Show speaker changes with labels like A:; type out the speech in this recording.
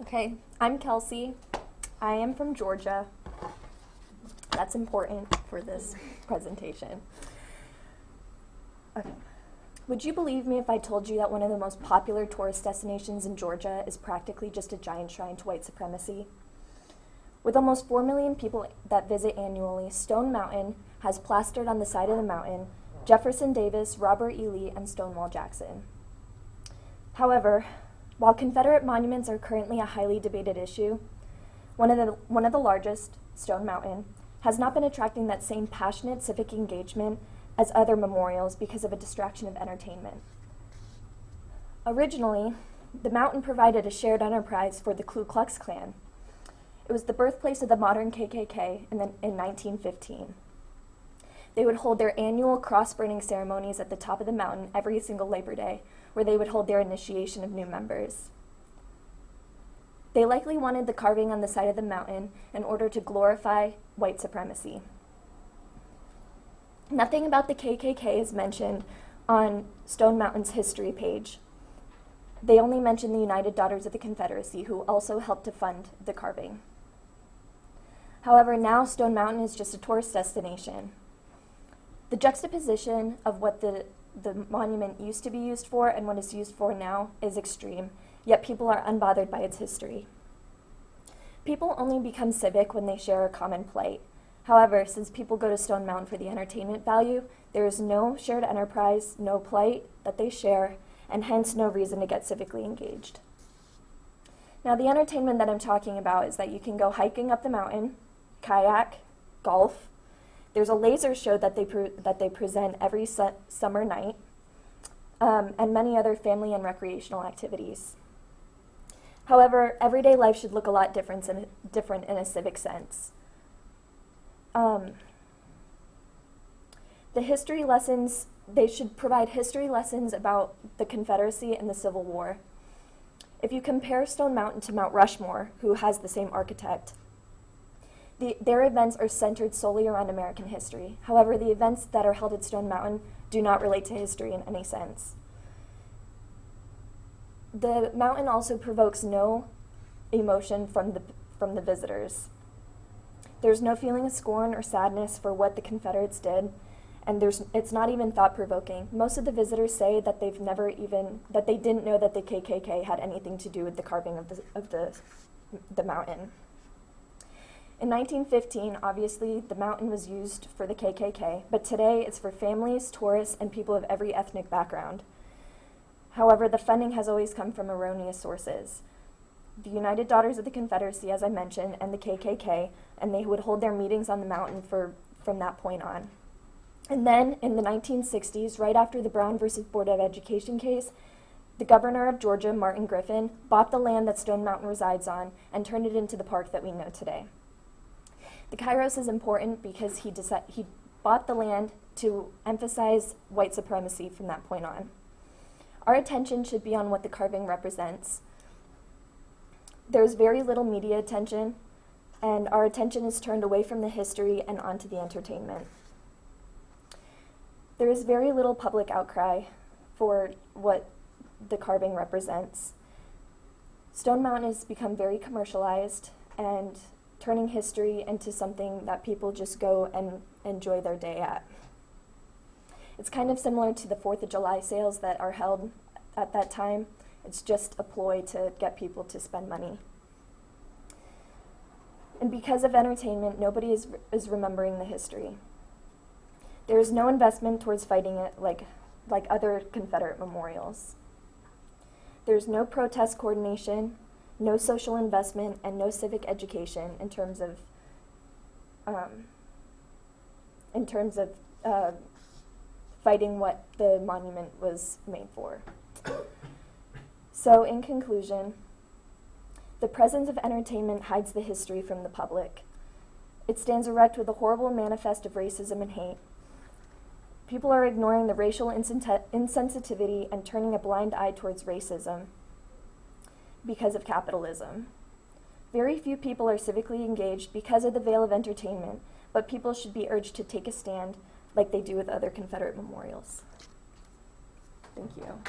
A: Okay, I'm Kelsey. I am from Georgia. That's important for this presentation. Okay. Would you believe me if I told you that one of the most popular tourist destinations in Georgia is practically just a giant shrine to white supremacy? With almost 4 million people that visit annually, Stone Mountain has plastered on the side of the mountain Jefferson Davis, Robert E. Lee, and Stonewall Jackson. However, while Confederate monuments are currently a highly debated issue, one of the largest, Stone Mountain, has not been attracting that same passionate civic engagement as other memorials because of a distraction of entertainment. Originally, the mountain provided a shared enterprise for the Ku Klux Klan. It was the birthplace of the modern KKK in 1915. They would hold their annual cross-burning ceremonies at the top of the mountain every single Labor Day, where they would hold their initiation of new members. They likely wanted the carving on the side of the mountain in order to glorify white supremacy. Nothing about the KKK is mentioned on Stone Mountain's history page. They only mention the United Daughters of the Confederacy, who also helped to fund the carving. However, now Stone Mountain is just a tourist destination. The juxtaposition of what the monument used to be used for and what it's used for now is extreme, yet people are unbothered by its history. People only become civic when they share a common plight. However, since people go to Stone Mountain for the entertainment value, there is no shared enterprise, no plight that they share, and hence no reason to get civically engaged. Now, the entertainment that I'm talking about is that you can go hiking up the mountain, kayak, golf. There's a laser show that they present every summer night, and many other family and recreational activities. However, everyday life should look a lot different in a civic sense. The history lessons, they should provide history lessons about the Confederacy and the Civil War. If you compare Stone Mountain to Mount Rushmore, who has the same architect, their events are centered solely around American history. However, the events that are held at Stone Mountain do not relate to history in any sense. The mountain also provokes no emotion from the visitors. There's no feeling of scorn or sadness for what the Confederates did, and it's not even thought-provoking. Most of the visitors say that they didn't know that the KKK had anything to do with the carving of the mountain. In 1915, obviously, the mountain was used for the KKK, but today it's for families, tourists, and people of every ethnic background. However, the funding has always come from erroneous sources. The United Daughters of the Confederacy, as I mentioned, and the KKK, and they would hold their meetings on the mountain from that point on. And then, in the 1960s, right after the Brown versus Board of Education case, the governor of Georgia, Martin Griffin, bought the land that Stone Mountain resides on and turned it into the park that we know today. The Kairos is important because he bought the land to emphasize white supremacy from that point on. Our attention should be on what the carving represents. There's very little media attention, and our attention is turned away from the history and onto the entertainment. There is very little public outcry for what the carving represents. Stone Mountain has become very commercialized and turning history into something that people just go and enjoy their day at. It's kind of similar to the 4th of July sales that are held at that time. It's just a ploy to get people to spend money. And because of entertainment, nobody is remembering the history. There is no investment towards fighting it like other Confederate memorials. There's no protest coordination, no social investment, and no civic education in terms of fighting what the monument was made for. So, in conclusion, the presence of entertainment hides the history from the public. It stands erect with a horrible manifest of racism and hate. People are ignoring the racial insensitivity and turning a blind eye towards racism because of capitalism. Very few people are civically engaged because of the veil of entertainment, but people should be urged to take a stand like they do with other Confederate memorials. Thank you.